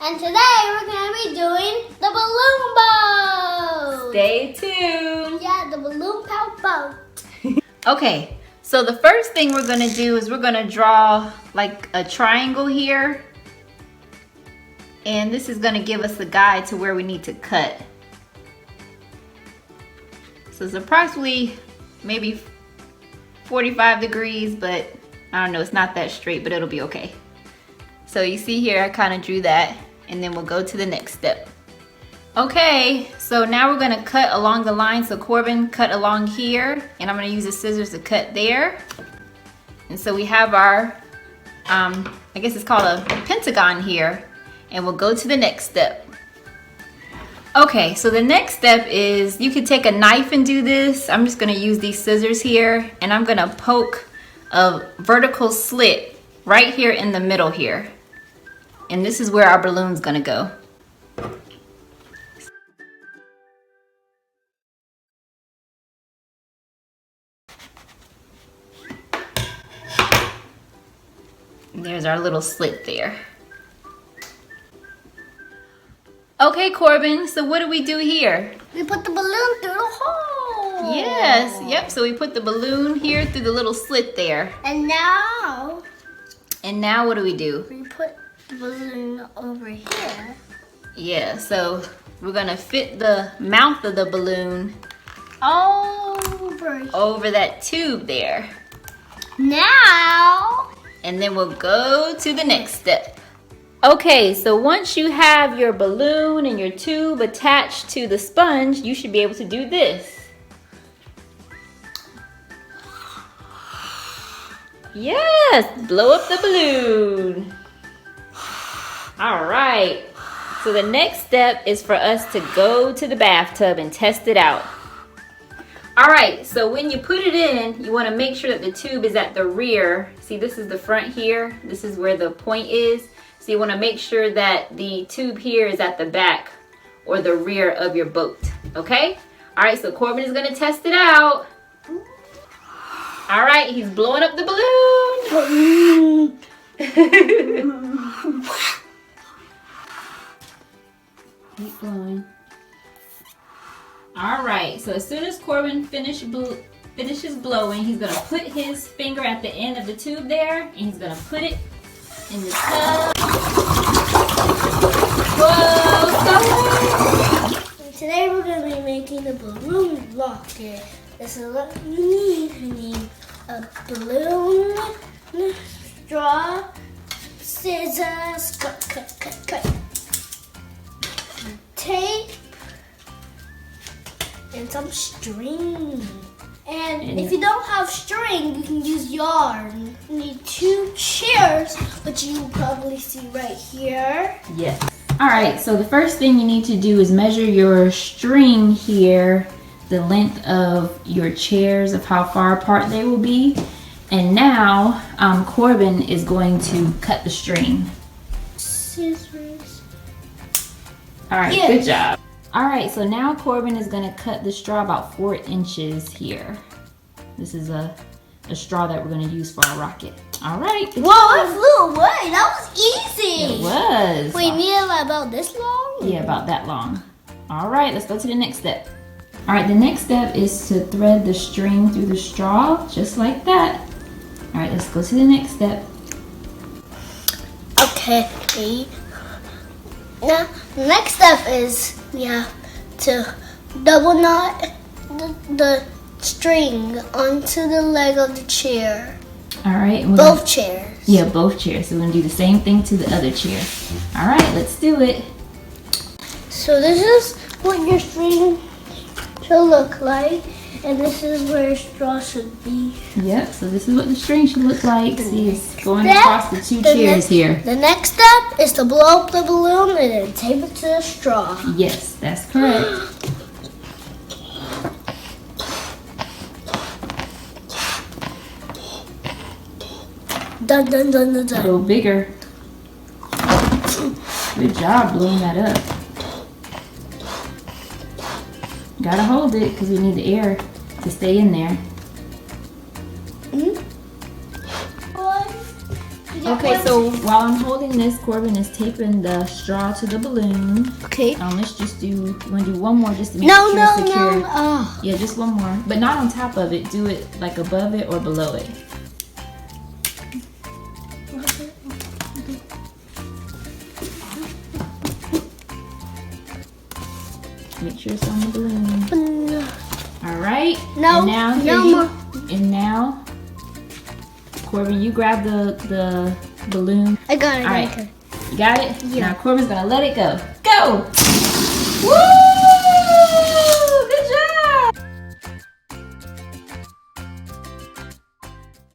And today we're going to be doing the balloon boat. Stay tuned. Yeah, the balloon boat. Okay, so the first thing we're going to do is we're going to draw like a triangle here. And this is going to give us a guide to where we need to cut. So it's approximately maybe 45 degrees, but I don't know, it's not that straight, but it'll be okay. So you see here, I kind of drew that, and then we'll go to the next step. Okay, so now we're gonna cut along the line. So Corbin cut along here, and I'm gonna use the scissors to cut there. And so we have our, I guess it's called a pentagon here, and we'll go to the next step. Okay, so the next step is you can take a knife and do this. I'm just gonna use these scissors here, and I'm gonna poke a vertical slit right here in the middle here. And this is where our balloon's gonna go. And there's our little slit there. Okay, Corbin, so what do we do here? We put the balloon through the hole. Yes, yep, so we put the balloon here through the little slit there. And now what do we do? we put the balloon over here. Yeah, so we're gonna fit the mouth of the balloon over that tube there. Now, And then we'll go to the next step. Okay, so once you have your balloon and your tube attached to the sponge, you should be able to do this. Yes, blow up the balloon. All right, so the next step is for us to go to the bathtub and test it out. All right, so when you put it in, you want to make sure that the tube is at the rear. See, this is the front here. This is where the point is. So you want to make sure that the tube here is at the back or the rear of your boat, okay? All right, so Corbin is going to test it out. All right, he's blowing up the balloon. Keep blowing. All right, so as soon as Corbin finishes blowing, he's gonna put his finger at the end of the tube there, and he's gonna put it in the tub. Whoa, stop! today we're going to be making the balloon rocket. This is what we need. We need a balloon, straw, scissors, cut. Tape. And some string. And if you don't have string, you can use yarn. You need 2 chairs, which you will probably see right here. Yes. All right, so the first thing you need to do is measure your string here, the length of your chairs, of how far apart they will be. And now, Corbin is going to cut the string. Scissors. All right, Yes. Good job. All right, so now Corbin is gonna cut the straw about 4 inches here. This is a straw that we're gonna use for our rocket. All right. Whoa, it flew away. That was easy. It was. Wait, needed about this long? Yeah, about that long. All right, let's go to the next step. All right, the next step is to thread the string through the straw, just like that. All right, let's go to the next step. Okay. Now, the next step is we have to double knot the string onto the leg of the chair. All right. Both chairs. Yeah, both chairs. So we're gonna do the same thing to the other chair. All right, let's do it. So this is what your string should look like, and this is where your straw should be. Yep, so this is what the string should look like. See, it's going across the 2 chairs here. The next step is to blow up the balloon and then tape it to the straw. Yes, that's correct. Dun dun dun dun A dun. little bigger. Good job blowing that up. Gotta hold it because we need the air to stay in there. Okay, so while I'm holding this, Corbin is taping the straw to the balloon. Okay. Let's just do, you want to do one more just to make sure it's secure? No. Oh. Yeah, just one more. But not on top of it. Do it like above it or below it. Make sure it's on the balloon. All right. No, and now no more. And now, Corbin, you grab the balloon. I got it. All right. You got it? Yeah. Now Corbin's gonna let it go. Go! Woo!